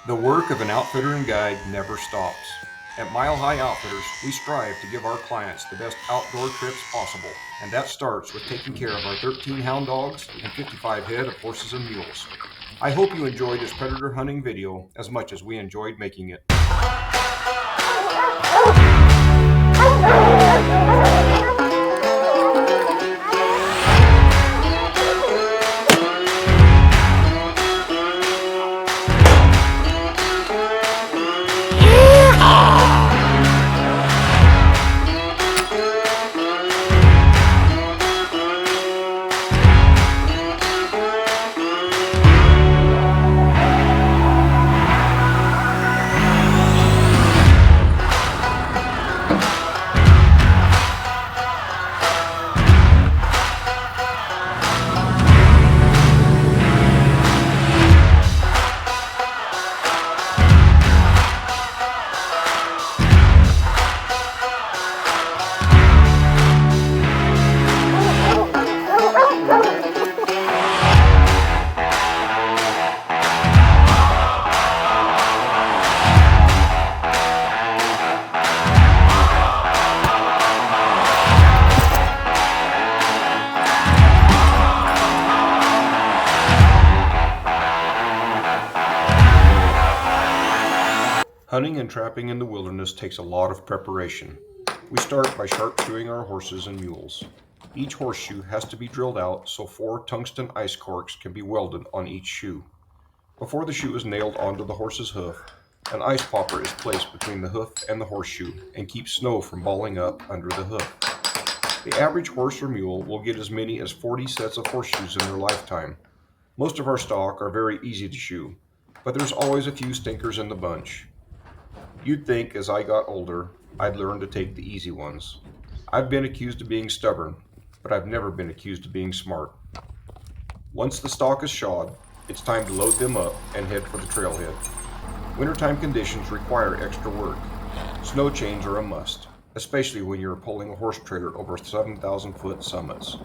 The work of an outfitter and guide never stops. At Mile High Outfitters, we strive to give our clients the best outdoor trips possible, and that starts with taking care of our 13 hound dogs and 55 head of horses and mules. I hope you enjoyed this predator hunting video as much as we enjoyed making it. Hunting and trapping in the wilderness takes a lot of preparation. We start by sharpshoeing our horses and mules. Each horseshoe has to be drilled out so 4 tungsten ice corks can be welded on each shoe. Before the shoe is nailed onto the horse's hoof, an ice popper is placed between the hoof and the horseshoe and keeps snow from balling up under the hoof. The average horse or mule will get as many as 40 sets of horseshoes in their lifetime. Most of our stock are very easy to shoe, but there's always a few stinkers in the bunch. You'd think as I got older, I'd learn to take the easy ones. I've been accused of being stubborn, but I've never been accused of being smart. Once the stock is shod, it's time to load them up and head for the trailhead. Wintertime conditions require extra work. Snow chains are a must, especially when you're pulling a horse trailer over 7,000-foot summits.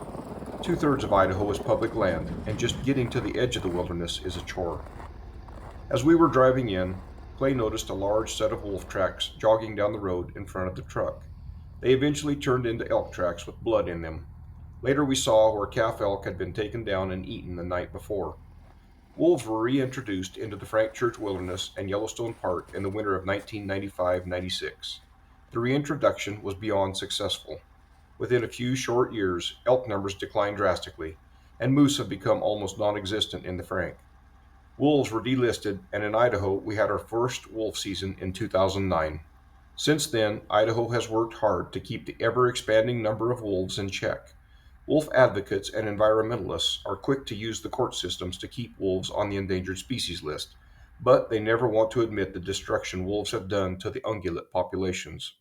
Two-thirds of Idaho is public land, and just getting to the edge of the wilderness is a chore. As we were driving in, Clay noticed a large set of wolf tracks jogging down the road in front of the truck. They eventually turned into elk tracks with blood in them. Later we saw where calf elk had been taken down and eaten the night before. Wolves were reintroduced into the Frank Church Wilderness and Yellowstone Park in the winter of 1995-96. The reintroduction was beyond successful. Within a few short years, elk numbers declined drastically, and moose have become almost non-existent in the Frank. Wolves were delisted, and in Idaho we had our first wolf season in 2009. Since then, Idaho has worked hard to keep the ever-expanding number of wolves in check. Wolf advocates and environmentalists are quick to use the court systems to keep wolves on the endangered species list, but they never want to admit the destruction wolves have done to the ungulate populations.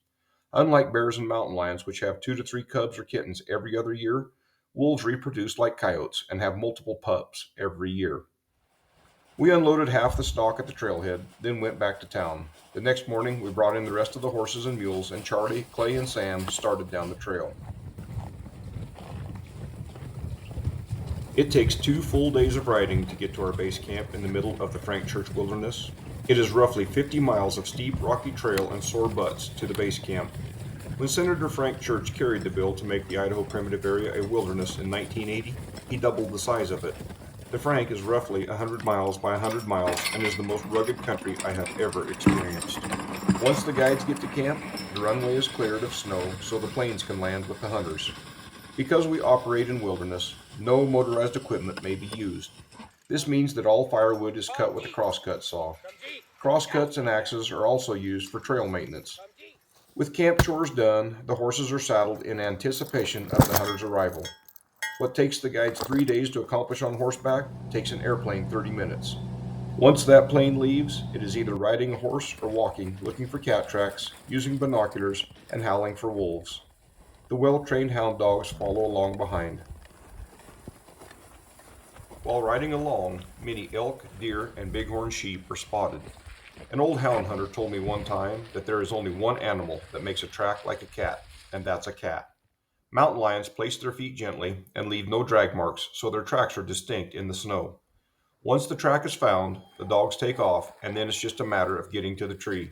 Unlike bears and mountain lions, which have 2 to 3 cubs or kittens every other year, wolves reproduce like coyotes and have multiple pups every year. We unloaded half the stock at the trailhead, then went back to town. The next morning, we brought in the rest of the horses and mules, and Charlie, Clay, and Sam started down the trail. It takes 2 full days of riding to get to our base camp in the middle of the Frank Church Wilderness. It is roughly 50 miles of steep, rocky trail and sore butts to the base camp. When Senator Frank Church carried the bill to make the Idaho Primitive Area a wilderness in 1980, he doubled the size of it. The Frank is roughly 100 miles by 100 miles and is the most rugged country I have ever experienced. Once the guides get to camp, the runway is cleared of snow so the planes can land with the hunters. Because we operate in wilderness, no motorized equipment may be used. This means that all firewood is cut with a crosscut saw. Crosscuts and axes are also used for trail maintenance. With camp chores done, the horses are saddled in anticipation of the hunter's arrival. What takes the guides 3 days to accomplish on horseback takes an airplane 30 minutes. Once that plane leaves, it is either riding a horse or walking, looking for cat tracks, using binoculars, and howling for wolves. The well-trained hound dogs follow along behind. While riding along, many elk, deer, and bighorn sheep are spotted. An old hound hunter told me one time that there is only one animal that makes a track like a cat, and that's a cat. Mountain lions place their feet gently and leave no drag marks, so their tracks are distinct in the snow. Once the track is found, the dogs take off, and then it's just a matter of getting to the tree.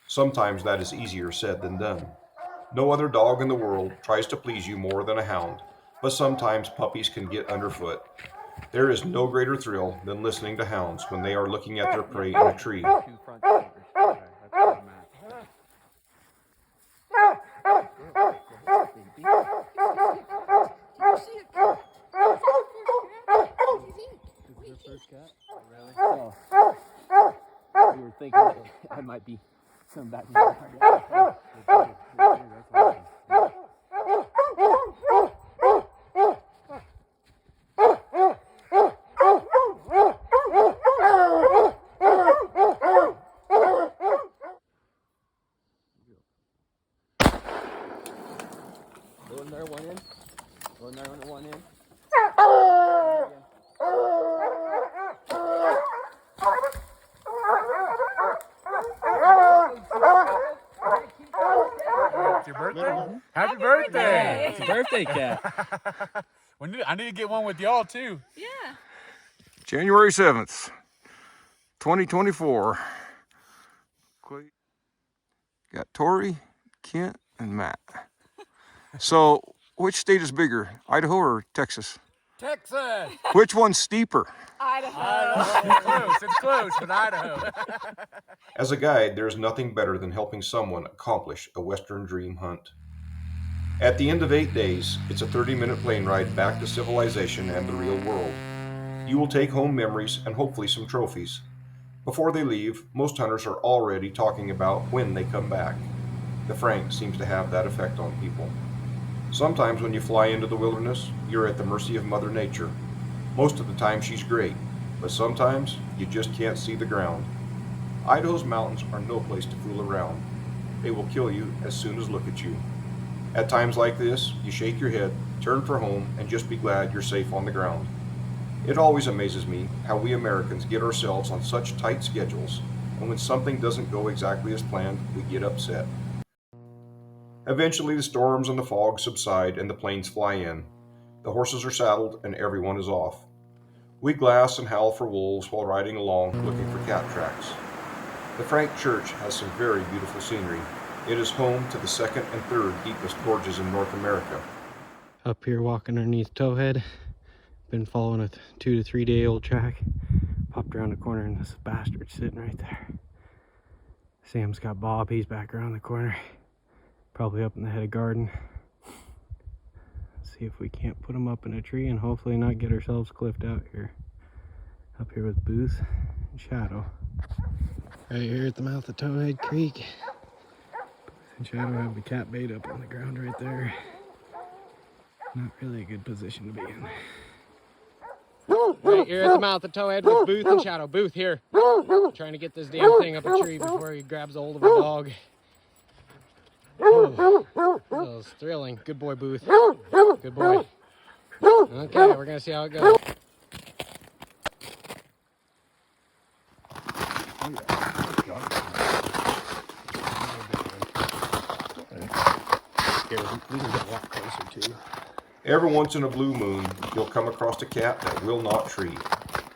Sometimes that is easier said than done. No other dog in the world tries to please you more than a hound, but sometimes puppies can get underfoot. There is no greater thrill than listening to hounds when they are looking at their prey in a tree. Two front shoulders. Okay, that's where I'm at. Is this your first cat? Really? Oh. You were thinking I might be some back in the yard. That's awesome. Go in there, one in. Go in there, one in. It's your birthday? Happy birthday! It's a birthday cat. I need to get one with y'all too. Yeah. January 7th, 2024. Got Tori, Kent, and Matt. So, which state is bigger, Idaho or Texas? Texas! Which one's steeper? Idaho. It's close, but Idaho. As a guide, there is nothing better than helping someone accomplish a Western dream hunt. At the end of 8 days, it's a 30-minute plane ride back to civilization and the real world. You will take home memories and hopefully some trophies. Before they leave, most hunters are already talking about when they come back. The Frank seems to have that effect on people. Sometimes when you fly into the wilderness, you're at the mercy of Mother Nature. Most of the time she's great, but sometimes you just can't see the ground. Idaho's mountains are no place to fool around. They will kill you as soon as look at you. At times like this, you shake your head, turn for home, and just be glad you're safe on the ground. It always amazes me how we Americans get ourselves on such tight schedules, and when something doesn't go exactly as planned, we get upset. Eventually the storms and the fog subside and the planes fly in. The horses are saddled and everyone is off. We glass and howl for wolves while riding along looking for cat tracks. The Frank Church has some very beautiful scenery. It is home to the second and third deepest gorges in North America. Up here walking underneath Towhead. Been following a 2 to 3 day old track. Popped around the corner and this bastard's sitting right there. Sam's got Bob, he's back around the corner. Probably up in the head of garden. See if we can't put him up in a tree and hopefully not get ourselves cliffed out here. Up here with Booth and Shadow. Right here at the mouth of Towhead Creek. Booth and Shadow have the cat bait up on the ground right there. Not really a good position to be in. Right here at the mouth of Towhead with Booth and Shadow. Booth here. Trying to get this damn thing up a tree before he grabs a hold of a dog. Oh, that was thrilling. Good boy, Booth. Good boy. Okay, we're going to see how it goes. We can get a lot closer too. Every once in a blue moon, you'll come across a cat that will not treat.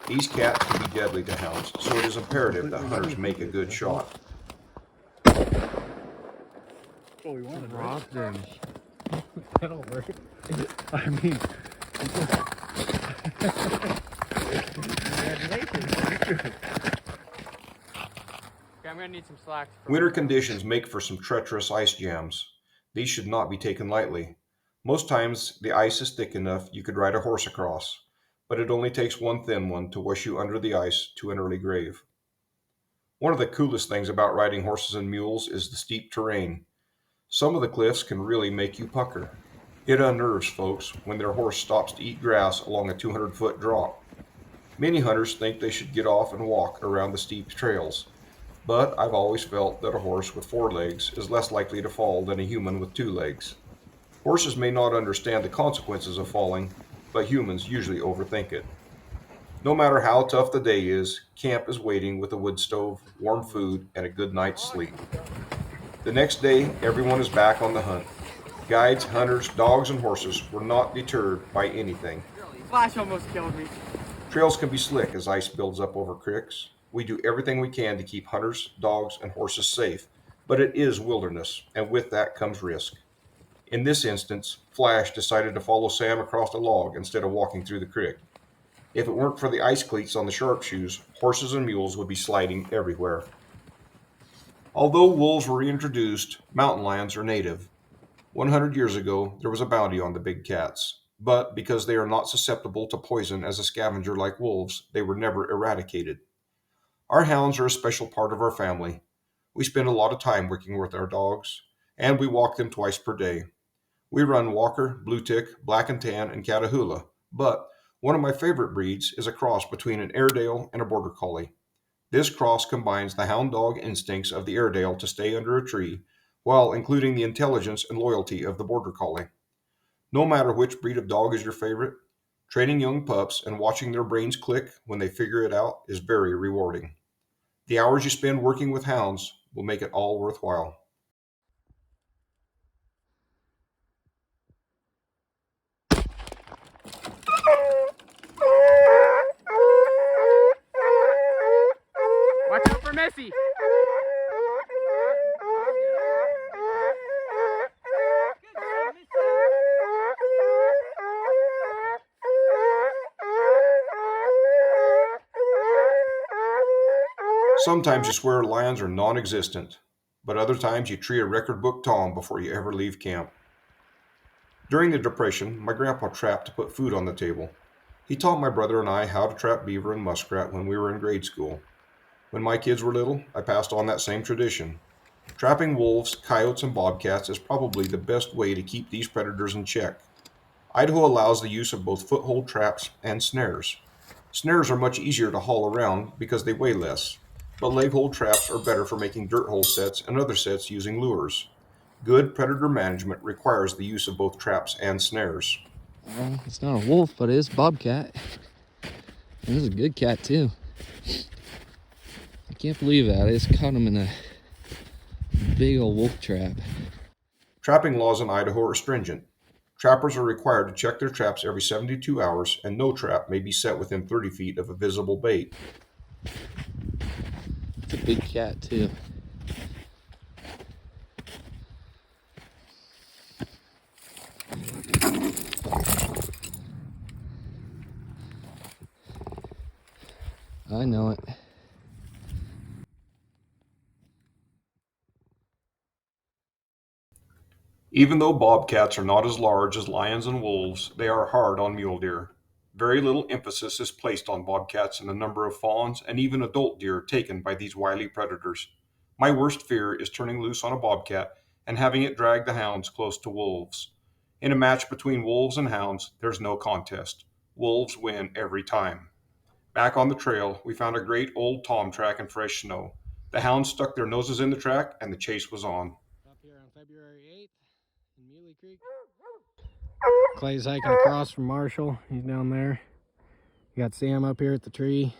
These cats can be deadly to hounds, so it is imperative that hunters make a good shot. Oh, we wanted Austin. That'll work. I mean, I'm gonna need some slacks. Winter conditions make for some treacherous ice jams. These should not be taken lightly. Most times the ice is thick enough you could ride a horse across, but it only takes one thin one to wash you under the ice to an early grave. One of the coolest things about riding horses and mules is the steep terrain. Some of the cliffs can really make you pucker. It unnerves folks when their horse stops to eat grass along a 200-foot drop. Many hunters think they should get off and walk around the steep trails, but I've always felt that a horse with 4 legs is less likely to fall than a human with 2 legs. Horses may not understand the consequences of falling, but humans usually overthink it. No matter how tough the day is, camp is waiting with a wood stove, warm food, and a good night's sleep. The next day, everyone is back on the hunt. Guides, hunters, dogs, and horses were not deterred by anything. Flash almost killed me. Trails can be slick as ice builds up over creeks. We do everything we can to keep hunters, dogs, and horses safe, but it is wilderness, and with that comes risk. In this instance, Flash decided to follow Sam across a log instead of walking through the creek. If it weren't for the ice cleats on the sharpshoes, horses and mules would be sliding everywhere. Although wolves were reintroduced, mountain lions are native. 100 years ago, there was a bounty on the big cats, but because they are not susceptible to poison as a scavenger like wolves, they were never eradicated. Our hounds are a special part of our family. We spend a lot of time working with our dogs, and we walk them twice per day. We run Walker, Blue Tick, Black and Tan, and Catahoula, but one of my favorite breeds is a cross between an Airedale and a Border Collie. This cross combines the hound dog instincts of the Airedale to stay under a tree, while including the intelligence and loyalty of the Border Collie. No matter which breed of dog is your favorite, training young pups and watching their brains click when they figure it out is very rewarding. The hours you spend working with hounds will make it all worthwhile. Watch out for Missy. Sometimes you swear lions are non existent, but other times you tree a record book tom before you ever leave camp. During the Depression, my grandpa trapped to put food on the table. He taught my brother and I how to trap beaver and muskrat when we were in grade school. When my kids were little, I passed on that same tradition. Trapping wolves, coyotes, and bobcats is probably the best way to keep these predators in check. Idaho allows the use of both foothold traps and snares. Snares are much easier to haul around because they weigh less, but leg hold traps are better for making dirt hole sets and other sets using lures. Good predator management requires the use of both traps and snares. It's not a wolf, but it is a bobcat. It is a good cat too. I can't believe that. I just caught him in a big old wolf trap. Trapping laws in Idaho are stringent. Trappers are required to check their traps every 72 hours, and no trap may be set within 30 feet of a visible bait. It's a big cat too. I know it. Even though bobcats are not as large as lions and wolves, they are hard on mule deer. Very little emphasis is placed on bobcats in the number of fawns and even adult deer taken by these wily predators. My worst fear is turning loose on a bobcat and having it drag the hounds close to wolves. In a match between wolves and hounds, there's no contest. Wolves win every time. Back on the trail, we found a great old tom track in fresh snow. The hounds stuck their noses in the track and the chase was on. Up here on February 8th in Muley Creek. Clay's hiking across from Marshall. He's down there. You got Sam up here at the tree.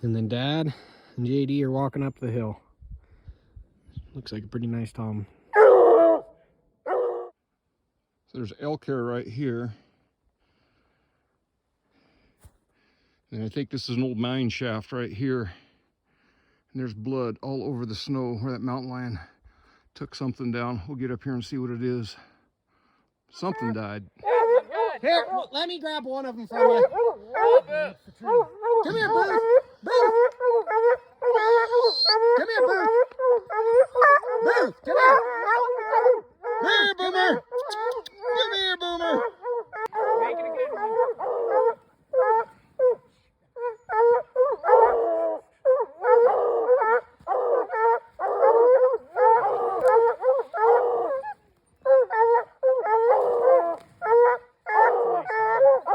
And then Dad and JD are walking up the hill. Looks like a pretty nice tom. So there's elk hair right here. And I think this is an old mine shaft right here. And there's blood all over the snow where that mountain lion took something down. We'll get up here and see what it is. Something died. Here, let me grab one of them from you. Come here, Booth. Booth. Come here, Booth. Booth, come here. Come here, Boomer. Come here, Boomer. Make it a good one.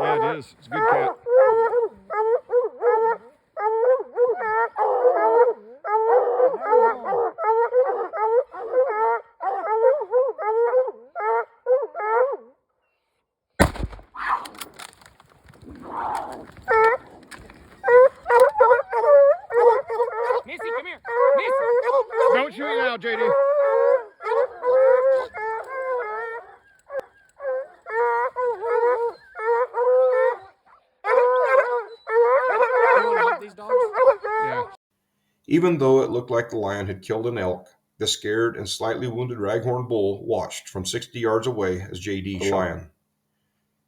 Yeah, it is. It's a good cat. Missy, come here. Missy. Don't shoot now, JD. Even though it looked like the lion had killed an elk, the scared and slightly wounded raghorn bull watched from 60 yards away as JD shot the lion.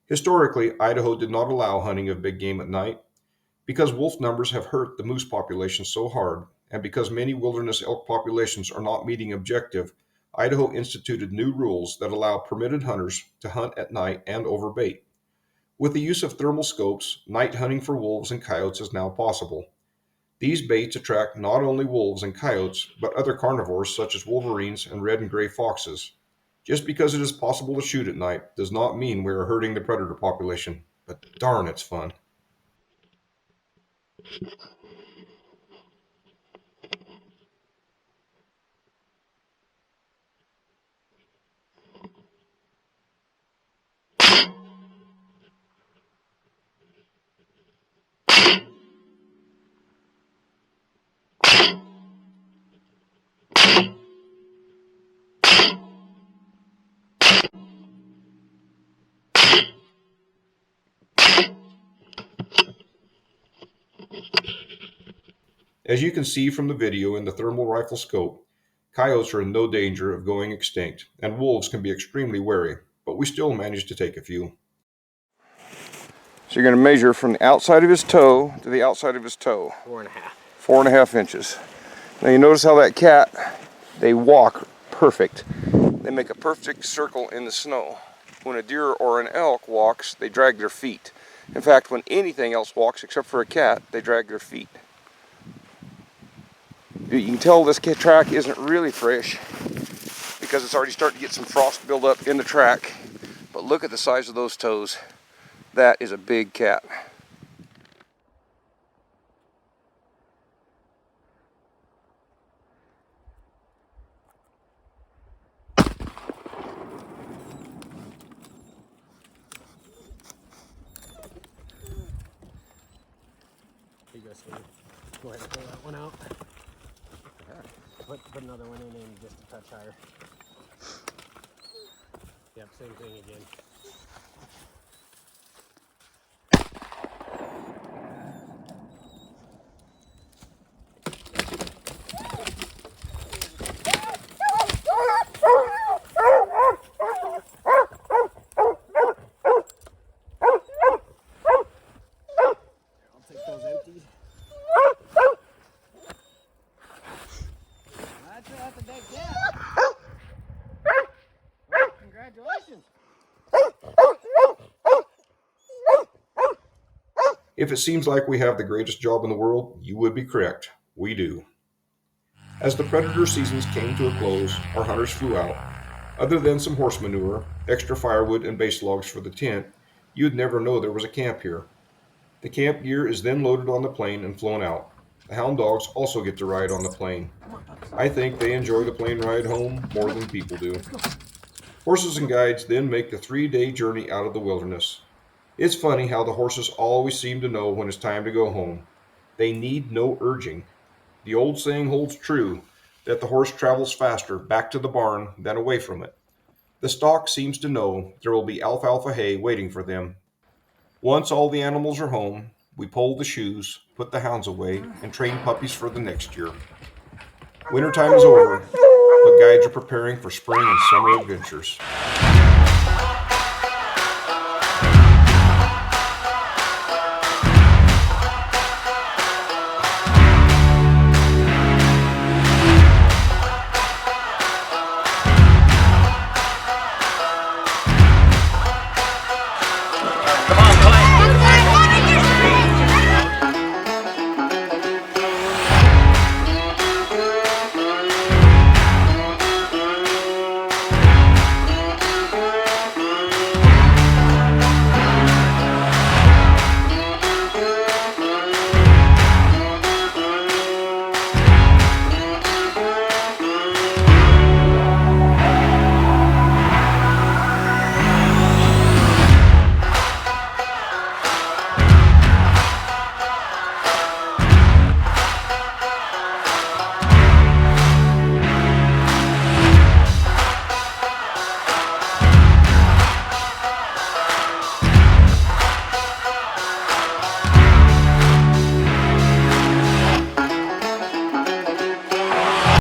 Historically, Idaho did not allow hunting of big game at night. Because wolf numbers have hurt the moose population so hard, and because many wilderness elk populations are not meeting objective, Idaho instituted new rules that allow permitted hunters to hunt at night and over bait. With the use of thermal scopes, night hunting for wolves and coyotes is now possible. These baits attract not only wolves and coyotes, but other carnivores such as wolverines and red and gray foxes. Just because it is possible to shoot at night does not mean we are hurting the predator population, but darn, it's fun. As you can see from the video in the thermal rifle scope, coyotes are in no danger of going extinct, and wolves can be extremely wary, but we still manage to take a few. So you're going to measure from the outside of his toe to the outside of his toe. 4.5. 4.5 inches. Now you notice how that cat, they walk perfect. They make a perfect circle in the snow. When a deer or an elk walks, they drag their feet. In fact, when anything else walks except for a cat, they drag their feet. You can tell this track isn't really fresh because it's already starting to get some frost build up in the track. But look at the size of those toes. That is a big cat. Here you go, Steve. Go ahead and pull that one out. Put another one in just a touch higher. Yep, same thing again. I'll take those empties. That's a big cat. Well, congratulations. If it seems like we have the greatest job in the world, you would be correct. We do. As the predator seasons came to a close, our hunters flew out. Other than some horse manure, extra firewood, and base logs for the tent, you'd never know there was a camp here. The camp gear is then loaded on the plane and flown out. The hound dogs also get to ride on the plane. I think they enjoy the plane ride home more than people do. Horses and guides then make the 3-day journey out of the wilderness. It's funny how the horses always seem to know when it's time to go home. They need no urging. The old saying holds true that the horse travels faster back to the barn than away from it. The stock seems to know there will be alfalfa hay waiting for them. Once all the animals are home, we pull the shoes, put the hounds away, and train puppies for the next year. Wintertime is over, but guides are preparing for spring and summer adventures.